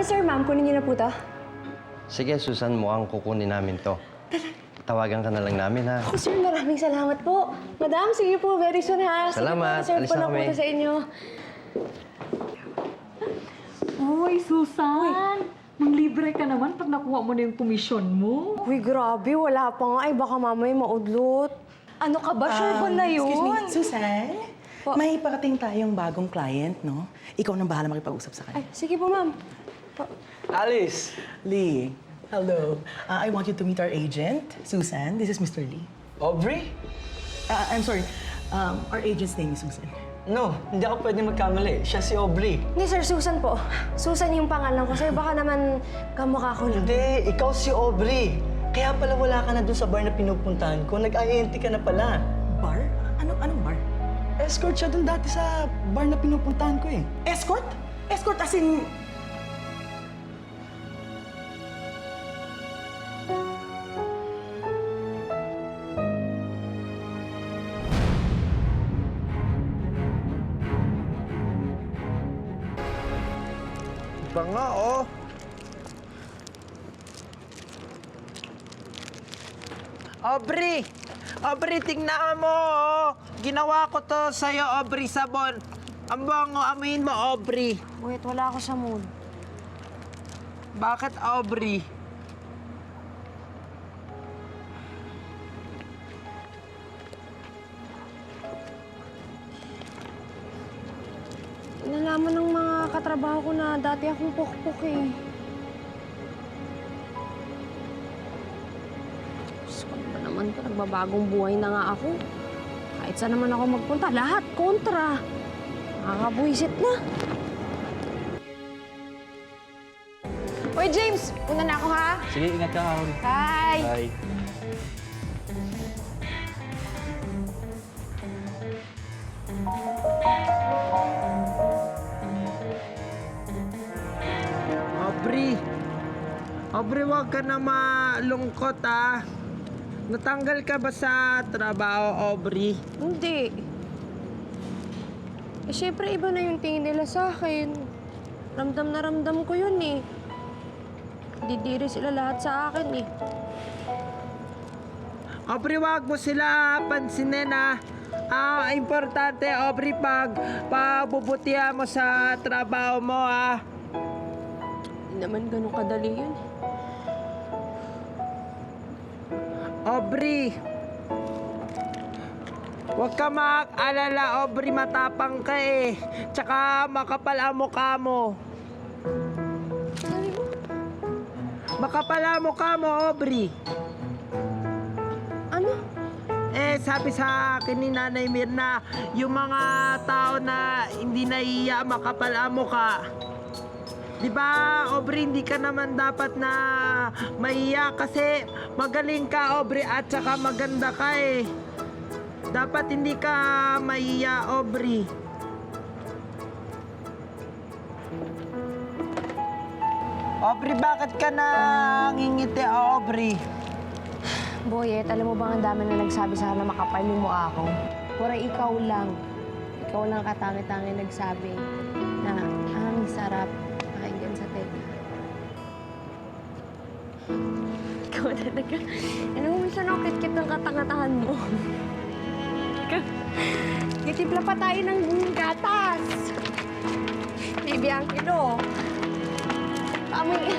sir, ma'am, kunin niyo na po to. Sige, Susan, mukhang kukunin namin to. Tawagan ka na lang namin, ha? Ako, sir, maraming salamat po. Madam, sige po, very soon, ha? Salamat. Sige po, Alis serve ko na na po kami. to sa inyo. Uy, Susan! Manglibre ka naman pag nakuha mo na yung komisyon mo. Uy, grabe, wala pa nga. Ay, baka mamaya maudlot. Ano ka ba? Sure ba na yun? Excuse me, Susan? Po. May parating tayong bagong client, no? Ikaw nang bahala makipag-usap sa Ay, kanya. sige po, ma'am. Po. Alice! Lee, hello. I want you to meet our agent, Susan. This is Mr. Lee. Aubrey? I'm sorry. Our agent's name is Susan. No, hindi ako pwede magkamali. Siya si Aubrey. Hindi, sir, Susan po. Susan yung pangalan ko, sir. Baka naman kamukha ko lang. Hindi, ikaw si Aubrey. Kaya pala wala ka na dun sa bar na pinupuntahan ko. Nag-INT ka na pala. Bar? Anong bar? Escort siya dun dati sa bar na pinupuntahan ko eh. Escort? Escort as in... Iba nga, oh. Aubrey! Aubrey, tingnan mo, oh. Ginawa ko to sa'yo, Aubrey, sabon. Ang bango, amuin mo, Aubrey. Wait, wala ako sa mood. Bakit, Aubrey? Nalaman ng mga katrabaho ko na dati akong pukpuk eh. Diyos ko ba naman to? Nagbabagong buhay na nga ako. Kahit saan naman ako magpunta, lahat kontra. Nakakabuisit na. Hoy, James! Una na ako, ha? Sige, ingat ka, Aubrey. Bye! Bye. Aubrey! Aubrey, huwag ka na malungkot, ah. Natanggal ka ba sa trabaho, Aubrey? Hindi. Eh, syempre, iba na yung tingin nila sa akin. Ramdam na ramdam ko yun eh. Didiri sila lahat sa akin eh. Aubrey, wag mo sila pansinin, ah. Importante, Aubrey, pagbubutihan mo sa trabaho mo, ah. Hindi naman ganun kadali yun. Aubrey, huwag ka mag-alala, Aubrey, matapang ka eh. Tsaka makapal ang mukha mo. Sabi mo? Makapal ang mukha mo, Aubrey. Ano? Sabi sa akin ni Nanay Mirna, yung mga tao na hindi naiiya, makapal ang mukha. Di ba, Aubrey, hindi ka naman dapat na maiiya kasi magaling ka, Aubrey, at saka maganda ka eh. Dapat hindi ka maiiya, Aubrey. Aubrey, bakit ka nangingiti, Aubrey? Boyet, alam mo ba ang dami na nagsabi sa akin na makapal yung mukha ko? Pero ikaw lang. Ikaw lang katangi-tangi nagsabi na ang sarap pakinggan sa tenga. Ikaw talaga. Ano mo, minsan ako kit-kit ng katangatangan mo. Titipla pa tayo ng gatas. Bibi ang kilo. Amoy.